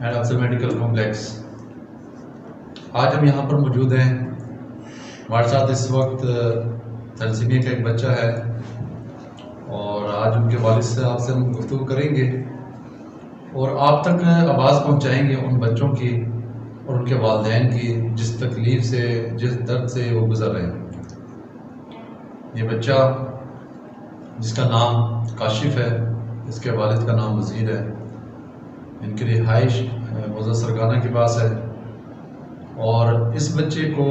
And Afzal medical complex. आज हम यहाँ पर मौजूद हैं। हमारे साथ इस वक्त थैलेसीमिया का एक बच्चा है और आज उनके वालिद से आपसे हम गुफ्तगू करेंगे और आप तक आवाज़ पहुँचाएंगे उन बच्चों की और उनके वालिदैन की जिस तकलीफ़ से, जिस दर्द से वो गुज़र रहे हैं। ये बच्चा जिसका नाम काशिफ है, इसके वालिद का नाम वज़ीर है, इनकी रिहाइश मौज़ा सरगाना के पास है और इस बच्चे को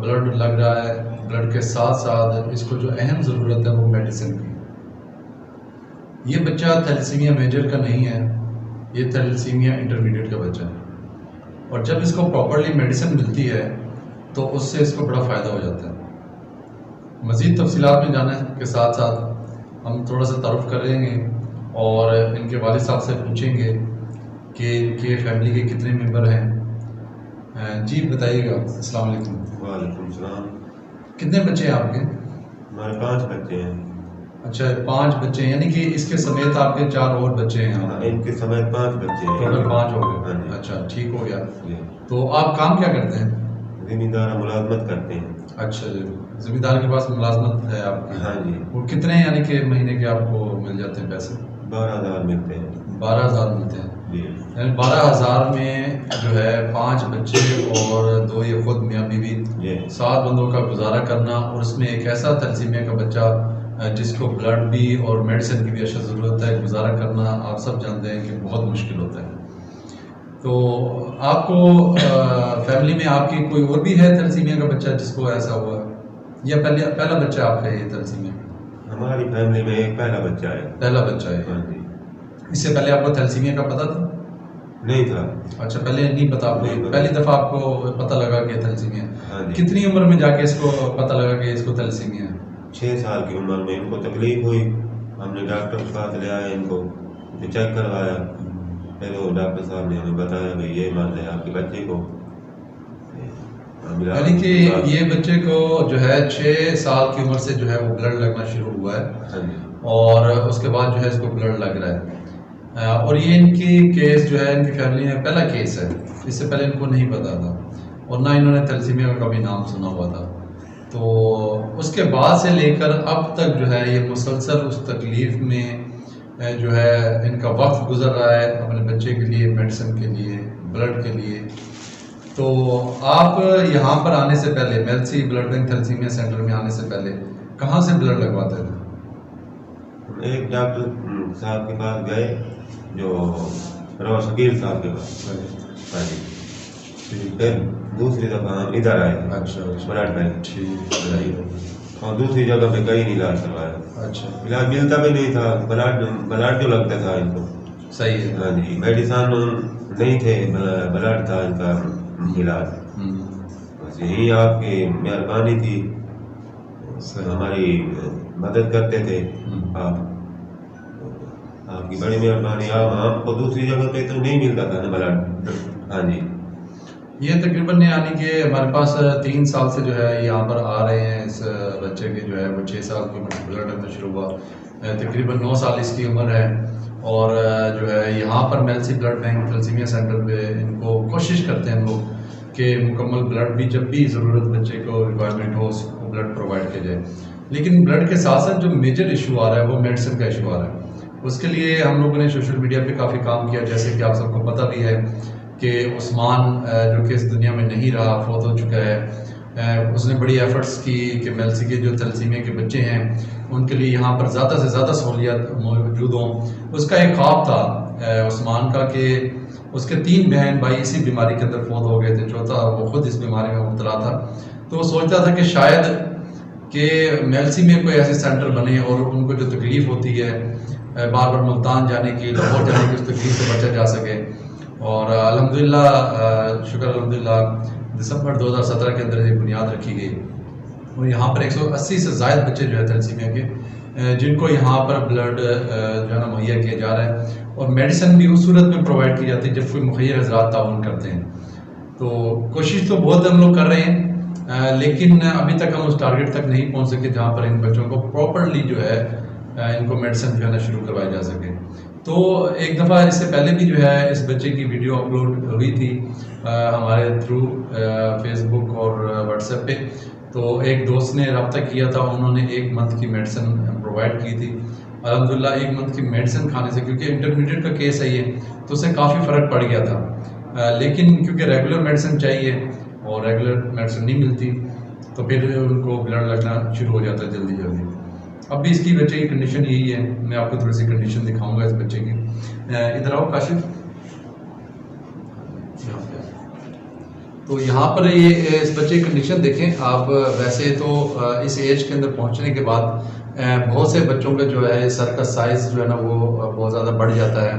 ब्लड लग रहा है। ब्लड के साथ साथ इसको जो अहम ज़रूरत है वो मेडिसिन की। ये बच्चा थैलेसीमिया मेजर का नहीं है, ये थैलेसीमिया इंटरमीडिएट का बच्चा है और जब इसको प्रॉपरली मेडिसिन मिलती है तो उससे इसको बड़ा फ़ायदा हो जाता है। मज़ीद तफसीलात में जाने के साथ साथ हम थोड़ा सा तारुफ करेंगे और इनके वालिद साहब से पूछेंगे कि इनके फैमिली के कितने मेंबर हैं। जी बताइएगा। अस्सलाम वालेकुम। वालेकुम सलाम। कितने बच्चे हैं आपके? हमारे 5 बच्चे हैं। अच्छा, 5 बच्चे हैं, यानी कि इसके समेत आपके 4 और बच्चे हैं। हाँ, इनके समेत 5 बच्चे हैं। टोटल 5 हो गए। हाँ जी। अच्छा, ठीक हो गया। तो आप काम क्या करते हैं? जिम्मेदार मुलाजमत करते हैं। अच्छा जी, जिम्मेदार के पास मुलाजमत है आपकी? हाँ जी। वो कितने यानी कि महीने के आपको मिल जाते हैं पैसे? 12,000 मिलते हैं। 12,000 मिलते हैं जी। यानी 12,000 में जो है 5 बच्चे और 2 ये खुद मियाँ बीवी, 7 बंदों का गुजारा करना और उसमें एक ऐसा थैलेसीमिया का बच्चा जिसको ब्लड भी और मेडिसिन की भी अशद ज़रूरत है, गुजारा करना आप सब जानते हैं कि बहुत मुश्किल होता है। तो आपको फैमिली में आपकी कोई और भी है थैलेसीमिया का बच्चा जिसको ऐसा हुआ या पहला बच्चा आपका ये थैलेसीमिया? हमारी फैमिली में एक पहला बच्चा है। पहला बच्चा है। हाँ जी। इससे पहले आपको थैलेसीमिया का पता था? नहीं था। अच्छा, पहले नहीं पता आपको? पहली दफ़ा आपको पता लगा कि थैलेसीमिया? हाँ जी। कितनी उम्र में जाके इसको पता लगा कि इसको थैलेसीमिया है? 6 साल की उम्र में इनको तकलीफ हुई। हमने डॉक्टर के पास ले आए, इनको चेक करवाया। फिर वो डॉक्टर साहब ने हमें बताया भाई ये मर्ज है आपके बच्चे को। यानी कि ये बच्चे को जो है 6 साल की उम्र से जो है वो ब्लड लगना शुरू हुआ है और उसके बाद जो है इसको ब्लड लग रहा है और ये इनकी केस जो है इनकी फैमिली में पहला केस है। इससे पहले इनको नहीं पता था और ना इन्होंने थैलेसीमिया का कभी नाम सुना हुआ था। तो उसके बाद से लेकर अब तक जो है ये मुसलसल उस तकलीफ़ में जो है इनका वक्त गुजर रहा है अपने बच्चे के लिए, मेडिसिन के लिए, ब्लड के लिए। तो आप यहाँ पर आने से पहले, मेल्सी ब्लड बैंक थैलेसीमिया सेंटर में आने से पहले कहाँ से ब्लड लगवाते थे? एक डॉक्टर साहब के पास गए जो रवा शकील साहब के पास। हाँ जी। फिर दूसरी दफ़ा हम इधर आए। अच्छा, ब्लड बैंक। ठीक। और दूसरी जगह पे कहीं नहीं इलाज करवाया। अच्छा, इलाज मिलता भी नहीं था। ब्लड जो लगता था इनको। सही है। हाँ जी। मेडिसिन नहीं थे, ब्लड था इनका इलाज। बस यही आपकी मेहरबानी थी, हमारी मदद करते थे आप। आपकी बड़ी मेहरबानी। आप हमको दूसरी जगह पे तो नहीं मिलता था ना ब्लड। हाँ जी। ये तकरीबन यानी कि हमारे पास 3 साल से जो है यहाँ पर आ रहे हैं। इस बच्चे के जो है वो 6 साल की उम्र से ब्लड लगना शुरू हुआ, तकरीबन 9 साल इसकी उम्र है और जो है यहाँ पर मेल्सी ब्लड बैंक थैलेसीमिया सेंटर पे इनको कोशिश करते हैं लोग कि मुकम्मल ब्लड भी जब भी ज़रूरत बच्चे को रिक्वायरमेंट हो उसको ब्लड प्रोवाइड किया जाए। लेकिन ब्लड के साथ साथ जो मेजर इशू आ रहा है वो मेडिसिन का इशू आ रहा है। उसके लिए हम लोगों ने सोशल मीडिया पे काफ़ी काम किया, जैसे कि आप सबको पता भी है कि उस्मान जो कि इस दुनिया में नहीं रहा, फौत हो चुका है। उसने बड़ी एफ़र्ट्स की कि मेल्सी के जो थैलेसीमिया के बच्चे हैं उनके लिए यहाँ पर ज़्यादा से ज़्यादा सहूलियत मौजूद हों। उसका एक ख्वाब था उस्मान का कि उसके 3 बहन भाई इसी बीमारी के अंदर फौत हो गए थे, चौथा वो खुद इस बीमारी में मुब्तला था। तो वो सोचता था कि शायद कि मेल्सी में कोई ऐसे सेंटर बने और उनको जो तकलीफ़ होती है बार बार मुल्तान जाने की, लाहौर जाने की, उस तकलीफ़ से बचा जा सके। और अल्हम्दुलिल्लाह, शुक्र अल्हम्दुलिल्लाह, दिसंबर 2017 के अंदर एक बुनियाद रखी गई और यहाँ पर 180 से ज़ायद बच्चे जो है थैलेसीमिया के जिनको यहाँ पर ब्लड जो है ना मुहैया किया जा रहा है और मेडिसिन भी उस सूरत में प्रोवाइड की जाती है जब कोई मुखिया हज़रात ताउन करते हैं। तो कोशिश तो बहुत हम लोग कर रहे हैं लेकिन अभी तक हम उस टारगेट तक नहीं पहुँच सके जहाँ पर इन बच्चों को प्रॉपरली जो है इनको मेडिसिन जो है ना शुरू करवाई जा सके। तो एक दफ़ा इससे पहले भी जो है इस बच्चे की वीडियो अपलोड हुई थी हमारे थ्रू फेसबुक और व्हाट्सएप पे। तो एक दोस्त ने रब्ता किया था, उन्होंने 1 मंथ की मेडिसिन प्रोवाइड की थी। अल्हम्दुलिल्लाह 1 मंथ की मेडिसिन खाने से, क्योंकि इंटरमीडिएट का केस है ये, तो उससे काफ़ी फ़र्क पड़ गया था। लेकिन क्योंकि रेगुलर मेडिसिन चाहिए और रेगुलर मेडिसिन नहीं मिलती, तो फिर उनको ब्लड लगना शुरू हो जाता है जल्दी जल्दी। अब भी इसकी बच्चे की कंडीशन यही है। मैं आपको थोड़ी सी कंडीशन दिखाऊंगा इस बच्चे की। इधर आओ काशिफ। तो यहाँ पर ये इस बच्चे की कंडीशन देखें आप। वैसे तो इस एज के अंदर पहुँचने के बाद बहुत से बच्चों का जो है सर का साइज़ जो है ना वो बहुत ज़्यादा बढ़ जाता है,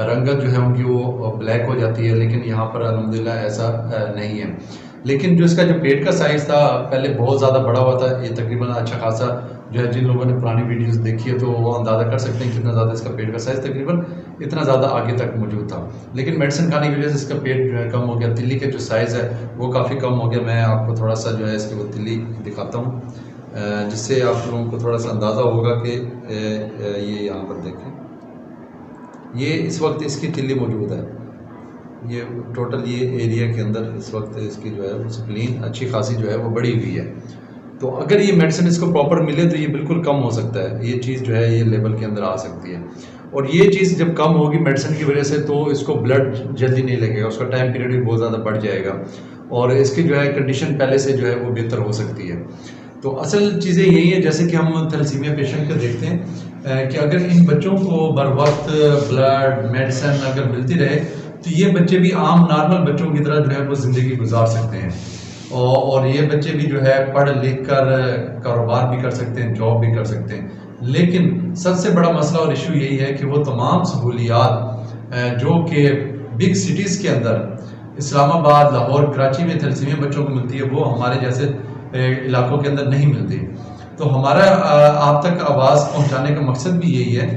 रंगत जो है उनकी वो ब्लैक हो जाती है। लेकिन यहाँ पर अल्हम्दुलिल्लाह ऐसा नहीं है। लेकिन जो इसका जो पेट का साइज़ था पहले बहुत ज़्यादा बड़ा हुआ था। ये तकरीबन अच्छा खासा जो है, जिन लोगों ने पुरानी वीडियोस देखी है तो वो अंदाज़ा कर सकते हैं कितना ज़्यादा इसका पेट का साइज़ तकरीबन इतना ज़्यादा आगे तक मौजूद था। लेकिन मेडिसिन खाने की वजह से इसका पेट जो है कम हो गया। तिल्ली का जो साइज़ है वो काफ़ी कम हो गया। मैं आपको थोड़ा सा जो है इसकी वो तिल्ली दिखाता हूँ, जिससे आप लोगों को थोड़ा सा अंदाज़ा होगा कि ये यहाँ पर देखें, ये इस वक्त इसकी तिल्ली मौजूद है। ये टोटल ये एरिया के अंदर इस वक्त इसकी जो है स्प्लीन अच्छी खासी जो है वो बढ़ी हुई है। तो अगर ये मेडिसिन इसको प्रॉपर मिले तो ये बिल्कुल कम हो सकता है। ये चीज़ जो है ये लेवल के अंदर आ सकती है। और ये चीज़ जब कम होगी मेडिसिन की वजह से तो इसको ब्लड जल्दी नहीं लगेगा, उसका टाइम पीरियड भी बहुत ज़्यादा बढ़ जाएगा और इसकी जो है कंडीशन पहले से जो है वो बेहतर हो सकती है। तो असल चीज़ें यही है, जैसे कि हम थैलेसीमिया पेशेंट को देखते हैं कि अगर इन बच्चों को बर वक्त ब्लड मेडिसिन अगर मिलती रहे तो ये बच्चे भी आम नॉर्मल बच्चों की तरह जो है वो ज़िंदगी गुजार सकते हैं। और ये बच्चे भी जो है पढ़ लिख कर कारोबार भी कर सकते हैं, जॉब भी कर सकते हैं। लेकिन सबसे बड़ा मसला और इशू यही है कि वो तमाम सहूलियात जो कि बिग सिटीज़ के अंदर इस्लामाबाद, लाहौर, कराची में थैलेसीमिया बच्चों को मिलती है, वो हमारे जैसे इलाकों के अंदर नहीं मिलती। तो हमारा आप तक आवाज़ पहुंचाने का मकसद भी यही है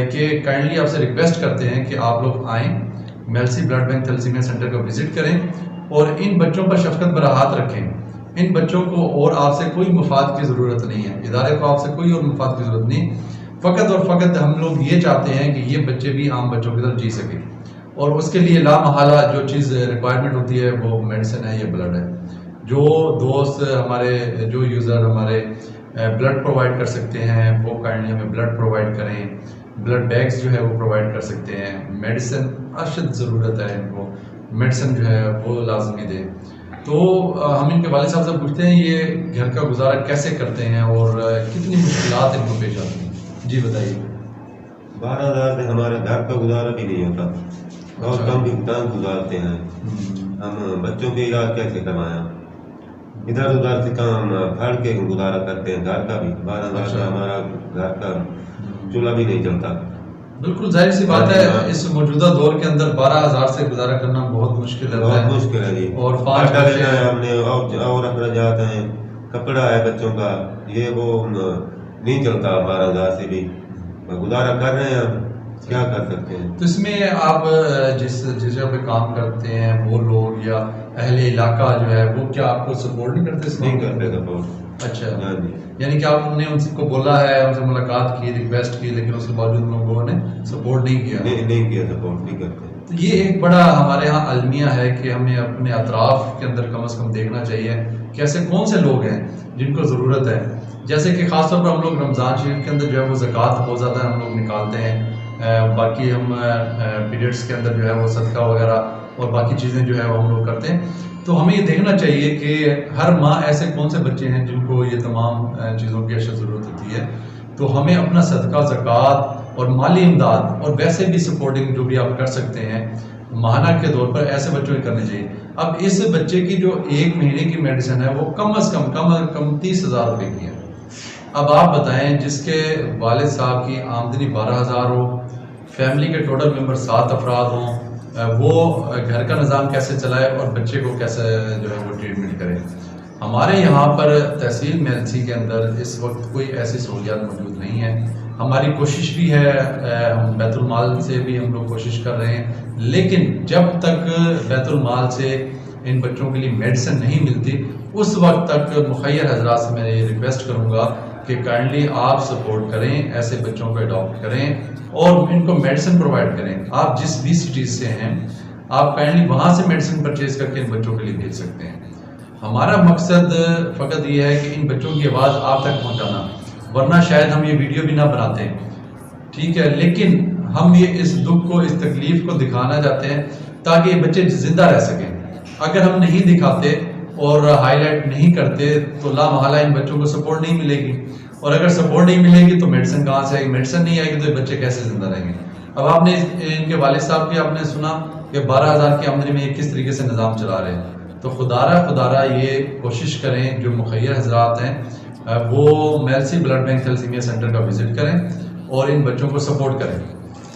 कि काइंडली आपसे रिक्वेस्ट करते हैं कि आप लोग आएँ, मेल्सी ब्लड बैंक थैलेसीमिया सेंटर का विज़िट करें और इन बच्चों पर शफकत भरा हाथ रखें। इन बच्चों को और आपसे कोई मुफाद की ज़रूरत नहीं है, इदारे को आपसे कोई और मुफाद की ज़रूरत नहीं। फ़कत और फ़कत हम लोग ये चाहते हैं कि ये बच्चे भी आम बच्चों की तरह जी सकें और उसके लिए लामहला जो चीज़ रिक्वायरमेंट होती है वो मेडिसिन है या ब्लड है। जो दोस्त हमारे, जो यूज़र हमारे ब्लड प्रोवाइड कर सकते हैं वो काइंडली हमें ब्लड प्रोवाइड करें। ब्लड बैग्स जो है वो प्रोवाइड कर सकते हैं। मेडिसिन अशद ज़रूरत है, इनको मेडिसिन जो है वो लाजमी दें। तो हम इनके वालिद साहब से पूछते हैं ये घर का गुजारा कैसे करते हैं और कितनी मुश्किलात इनको पेश आती हैं। जी बताइए। 12,000 से हमारे घर का गुजारा भी नहीं होता, बहुत अच्छा। कम भुगतान गुजारते हैं। हम बच्चों के इलाज कैसे करवाएं, इधर उधर से काम फाड़ के गुजारा करते हैं। घर का भी 12,000 से हमारा घर का चूल्हा भी नहीं चलता। बिल्कुल जाहिर सी बात है, इस मौजूदा दौर के अंदर 12,000 से गुजारा करना बहुत मुश्किल है। बहुत मुश्किल है जी। और 5 बच्चे लेना है हमने और अखराजात हैं, कपड़ा है बच्चों का, ये वो नहीं चलता। 12,000 से भी गुजारा कर रहे हैं, हम क्या कर सकते हैं। तो इसमें आप जिस जगह पे काम करते हैं वो लोग या अहले इलाका जो है वो क्या आपको सपोर्ट नहीं करते? नहीं करते सपोर्ट। अच्छा, हाँ जी। यानी कि आपने उनको बोला है, उनसे मुलाकात की, रिक्वेस्ट की, लेकिन उसके बावजूद उन लोगों ने सपोर्ट नहीं किया? नहीं किया, सपोर्ट नहीं करते। तो ये एक बड़ा हमारे यहाँ अलमिया है कि हमें अपने अतराफ के अंदर कम से कम देखना चाहिए कि ऐसे कौन से लोग हैं जिनको ज़रूरत है। जैसे कि ख़ासतौर पर हम लोग रमज़ान शरीफ के अंदर जो है वो ज़कात बहुत ज़्यादा हम लोग निकालते हैं। बाकी हम पीरियड्स के अंदर जो है वो सदका वगैरह और बाकी चीज़ें जो है वो हम लोग करते हैं। तो हमें ये देखना चाहिए कि हर माह ऐसे कौन से बच्चे हैं जिनको ये तमाम चीज़ों की अशद ज़रूरत होती है। तो हमें अपना सदका, ज़कात और माली इमदाद और वैसे भी सपोर्टिंग जो भी आप कर सकते हैं माहाना के तौर पर ऐसे बच्चों को करने चाहिए। अब इस बच्चे की जो 1 महीने की मेडिसिन है वो कम से कम 30,000 रुपये की है। अब आप बताएं, जिसके वालिद साहब की आमदनी 12,000 हो, फैमिली के टोटल मेंबर 7 अफराद हों, वो घर का निज़ाम कैसे चलाए और बच्चे को कैसे जो है वो ट्रीटमेंट करे। हमारे यहाँ पर तहसील मेल्सी के अंदर इस वक्त कोई ऐसी सहूलियात मौजूद नहीं है। हमारी कोशिश भी है, हम बैतुल माल से भी हम लोग कोशिश कर रहे हैं, लेकिन जब तक बैतुल माल से इन बच्चों के लिए मेडिसिन नहीं मिलती उस वक्त तक मुखैर हजरात से मैं ये रिक्वेस्ट करूँगा कि काइंडली आप सपोर्ट करें, ऐसे बच्चों को अडॉप्ट करें और इनको मेडिसिन प्रोवाइड करें। आप जिस भी सिटीज़ से हैं आप काइंडली वहाँ से मेडिसिन परचेज करके इन बच्चों के लिए भेज सकते हैं। हमारा मकसद फ़कत ये है कि इन बच्चों की आवाज़ आप तक पहुँचाना, वरना शायद हम ये वीडियो भी ना बनाते, ठीक है। लेकिन हम ये इस दुख को, इस तकलीफ़ को दिखाना चाहते हैं ताकि ये बच्चे ज़िंदा रह सकें। अगर हम नहीं दिखाते और हाईलाइट नहीं करते तो लामहला इन बच्चों को सपोर्ट नहीं मिलेगी, और अगर सपोर्ट नहीं मिलेगी तो मेडिसिन कहाँ से आएगी, मेडिसिन नहीं आएगी तो ये बच्चे कैसे ज़िंदा रहेंगे। अब आपने इनके वालिद साहब की आपने सुना कि 12,000 की आमदनी में ये किस तरीके से निज़ाम चला रहे हैं। तो खुदारा ये कोशिश करें, जो मुखैर हजरात हैं वो मेल्सी ब्लड बैंक थैलेसीमिया सेंटर का विज़िट करें और इन बच्चों को सपोर्ट करें।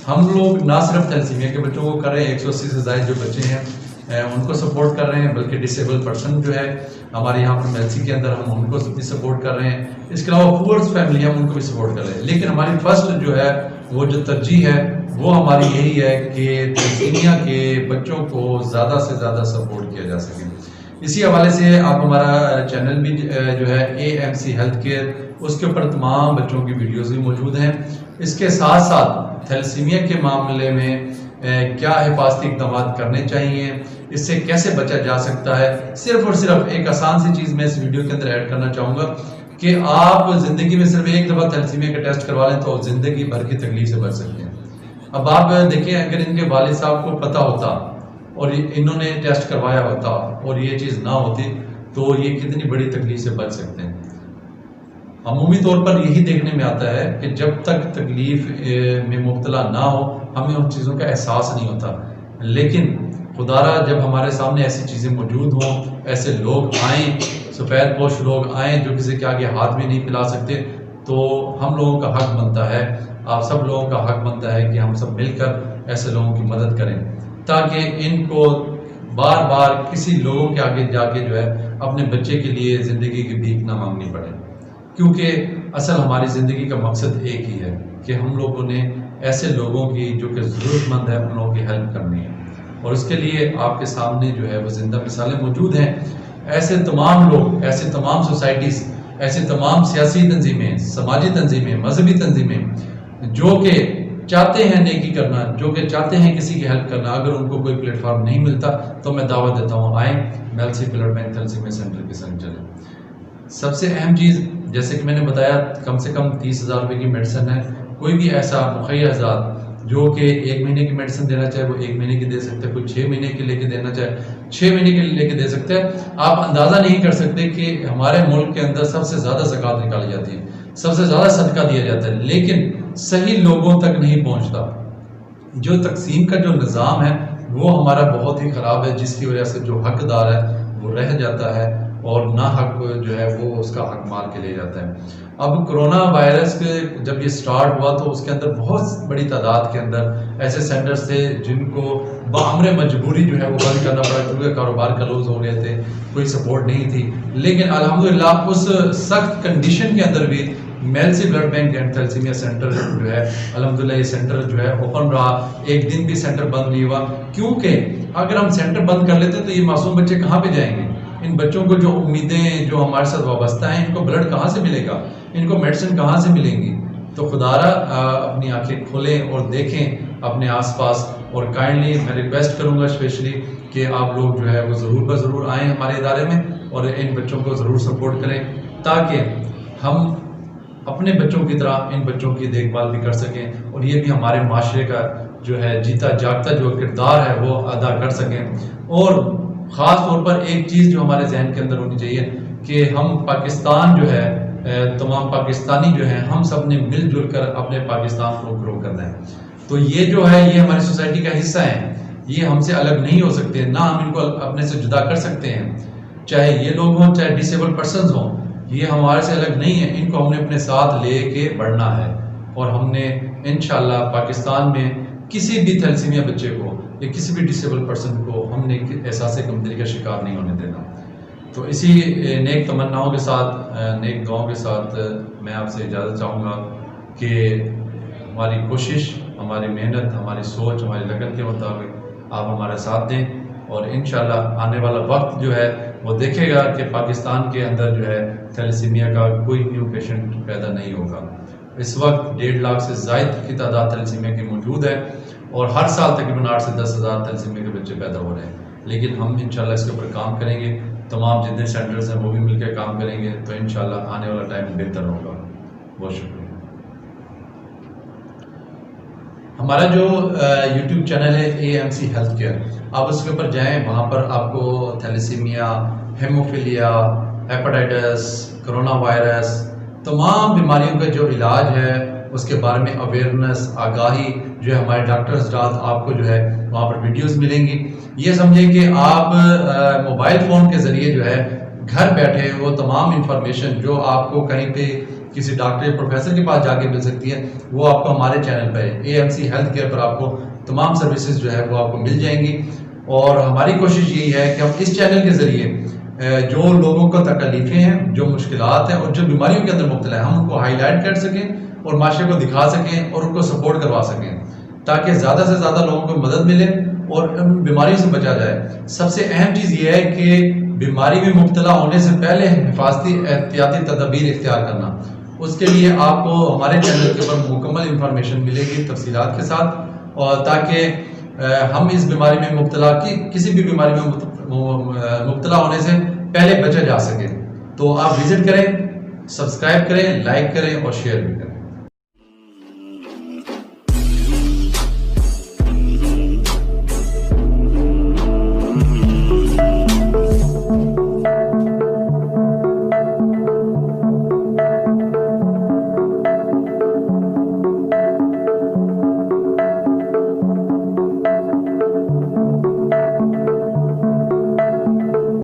हम लोग ना सिर्फ थैलेसीमिया के बच्चों को कर रहे हैं, 180 से ज़ायद जो बच्चे हैं उनको सपोर्ट कर रहे हैं, बल्कि डिसेबल पर्सन जो है हमारे यहाँ पर मेल्सी के अंदर हम उनको भी सपोर्ट कर रहे हैं। इसके अलावा पुअर्स फैमिली हम उनको भी सपोर्ट कर रहे हैं। लेकिन हमारी फर्स्ट जो है वो जो तरजीह है वो हमारी यही है कि थैलेसीमिया के बच्चों को ज़्यादा से ज़्यादा सपोर्ट किया जा सके। इसी हवाले से आप हमारा चैनल भी जो है AMC हेल्थ केयर, उसके ऊपर तमाम बच्चों की वीडियोज़ भी मौजूद हैं। इसके साथ साथ थैलेसीमिया के मामले में क्या हिफाजती इक़दाम करने चाहिए, इससे कैसे बचा जा सकता है, सिर्फ और सिर्फ एक आसान सी चीज़ मैं इस वीडियो के अंदर ऐड करना चाहूँगा कि आप ज़िंदगी में सिर्फ एक दफ़ा थैलेसीमिया का टेस्ट करवा लें तो ज़िंदगी भर की तकलीफ से बच सकते हैं। अब आप देखिए, अगर इनके वालिद साहब को पता होता और इन्होंने टेस्ट करवाया होता और ये चीज़ ना होती तो ये कितनी बड़ी तकलीफ से बच सकते हैं। अमूमी तौर पर यही देखने में आता है कि जब तक तकलीफ में मुब्तला ना हो हमें उन चीज़ों का एहसास नहीं होता। लेकिन खुदारा जब हमारे सामने ऐसी चीज़ें मौजूद हों, ऐसे लोग आएँ, सफ़ेद पोश लोग आएँ जो किसी के आगे हाथ भी नहीं फैला सकते, तो हम लोगों का हक बनता है, आप सब लोगों का हक बनता है कि हम सब मिलकर ऐसे लोगों की मदद करें ताकि इनको बार बार किसी लोगों के आगे जाके जो है अपने बच्चे के लिए ज़िंदगी की भीख ना मांगनी पड़े। क्योंकि असल हमारी ज़िंदगी का मकसद एक ही है कि हम लोगों ने ऐसे लोगों की जो कि ज़रूरतमंद है उन लोगों की हेल्प करनी है, और उसके लिए आपके सामने जो है वो ज़िंदा मिसालें मौजूद हैं। ऐसे तमाम लोग, ऐसे तमाम सोसाइटीज़, ऐसे तमाम सियासी तंजीमें, समाजी तंजीमें, मजहबी तंजीमें जो कि चाहते हैं नेकी करना, जो कि चाहते हैं किसी की हेल्प करना, अगर उनको कोई प्लेटफॉर्म नहीं मिलता तो मैं दावा देता हूँ आएँ मेल्सी ब्लड बैंक थैलेसीमिया सेंटर के संग चलें। सबसे अहम चीज़, जैसे कि मैंने बताया, कम से कम 30,000 रुपये की मेडिसिन है। कोई भी ऐसा मुखैर हज़रात जो कि 1 महीने की मेडिसिन देना चाहे वो 1 महीने की दे सकते हैं, कोई 6 महीने की लेके देना चाहे 6 महीने के लिए लेके दे सकते हैं। आप अंदाज़ा नहीं कर सकते कि हमारे मुल्क के अंदर सबसे ज़्यादा ज़कात निकाली जाती है, सबसे ज़्यादा सदका दिया जाता है, लेकिन सही लोगों तक नहीं पहुँचता। जो तकसीम का जो निज़ाम है वो हमारा बहुत ही ख़राब है, जिसकी वजह से जो हकदार है वो रह जाता है और ना हक जो है वो उसका हक मार के ले जाता है। अब कोरोना वायरस के जब ये स्टार्ट हुआ तो उसके अंदर बहुत बड़ी तादाद के अंदर ऐसे सेंटर्स थे जिनको बामरे मजबूरी जो है वो बंद करना पड़ा क्योंकि कारोबार क्लोज हो गए थे, कोई सपोर्ट नहीं थी। लेकिन अल्हम्दुलिल्लाह उस सख्त कंडीशन के अंदर भी मेल्सी blood bank and thalassaemia centre जो है अल्हम्दुलिल्लाह ये सेंटर जो है ओपन रहा, एक दिन भी सेंटर बंद नहीं हुआ। क्योंकि अगर हम सेंटर बंद कर लेते तो ये मासूम बच्चे कहाँ पे जाएंगे? इन बच्चों को जो उम्मीदें जो हमारे साथ वाबस्ता हैं, इनको ब्लड कहाँ से मिलेगा, इनको मेडिसिन कहाँ से मिलेंगी? तो खुदारा अपनी आंखें खोलें और देखें अपने आसपास, और काइंडली मैं रिक्वेस्ट करूँगा स्पेशली कि आप लोग जो है वो ज़रूर ब ज़रूर आएँ हमारे इदारे में और इन बच्चों को ज़रूर सपोर्ट करें ताकि हम अपने बच्चों की तरह इन बच्चों की देखभाल भी कर सकें और ये भी हमारे माशरे का जो है जीता जागता जो किरदार है वो अदा कर सकें। और ख़ास तौर पर एक चीज़ जो हमारे जहन के अंदर होनी चाहिए कि हम पाकिस्तान जो है, तमाम पाकिस्तानी जो हैं, हम सब ने मिलजुल कर अपने पाकिस्तान को ग्रो करना है। तो ये जो है ये हमारी सोसाइटी का हिस्सा है, ये हमसे अलग नहीं हो सकते, ना हम इनको अपने से जुदा कर सकते हैं। चाहे ये लोग हों, चाहे डिसेबल पर्सनस हों, ये हमारे से अलग नहीं है, इनको हमने अपने साथ ले के बढ़ना है। और हमने इंशाल्लाह पाकिस्तान में किसी भी थैलेसीमिया बच्चे को या किसी भी डिसेबल पर्सन को हमने एहसास कमतरी का शिकार नहीं होने देना। तो इसी नेक तमन्नाओं के साथ, नेक दुआओं के साथ मैं आपसे इजाज़त चाहूँगा कि हमारी कोशिश, हमारी मेहनत, हमारी सोच, हमारी लगन के मुताबिक आप हमारा साथ दें और इंशाल्लाह आने वाला वक्त जो है वो देखेगा कि पाकिस्तान के अंदर जो है थैलेसीमिया का कोई न्यू पेशेंट पैदा नहीं होगा। इस वक्त 1.5 लाख से ज़ायद की तादाद थैलेसीमिया की मौजूद है और हर साल तकरीबन 8 से 10 हज़ार थैलेसीमिया के बच्चे पैदा हो रहे हैं। लेकिन हम इंशाल्लाह इसके ऊपर काम करेंगे, तमाम जितने सेंटर्स हैं वो भी मिलकर काम करेंगे, तो इंशाल्लाह आने वाला टाइम बेहतर होगा। बहुत शुक्रिया। हमारा जो YouTube चैनल है AMC हेल्थ केयर, आप उसके ऊपर जाएं, वहाँ पर आपको thalassemia, haemophilia, hepatitis, corona virus, तमाम बीमारियों का जो इलाज है उसके बारे में अवेयरनेस, आगाही जो है हमारे डॉक्टर्स रात आपको जो है वहाँ पर वीडियोस मिलेंगी। ये समझिए कि आप मोबाइल फ़ोन के ज़रिए जो है घर बैठे वो तमाम इंफॉर्मेशन जो आपको कहीं पे किसी डॉक्टर या प्रोफेसर के पास जाके मिल सकती है, वो आपको हमारे चैनल पर AMC हेल्थ केयर पर आपको तमाम सर्विसेज जो है वो आपको मिल जाएंगी। और हमारी कोशिश यही है कि हम इस चैनल के ज़रिए जो लोगों को तकलीफ़ें हैं, जो मुश्किलात हैं और जो बीमारियों के अंदर मुब्तला है, हम उनको हाईलाइट कर सकें और माशरे को दिखा सकें और उनको सपोर्ट करवा सकें, ताकि ज़्यादा से ज़्यादा लोगों को मदद मिले और इन बीमारियों से बचा जाए। सबसे अहम चीज़ ये है कि बीमारी में मुब्तला होने से पहले हिफाजती एहतियाती तदबीर इख्तियार करना। उसके लिए आपको हमारे चैनल के ऊपर मुकम्मल इंफॉर्मेशन मिलेगी तफसीलात के साथ, और ताकि हम इस बीमारी में मुब्तला किसी भी बीमारी में मुब्तला होने से पहले बचा जा सके। तो आप विजिट करें, सब्सक्राइब करें, लाइक करें और शेयर भी करें।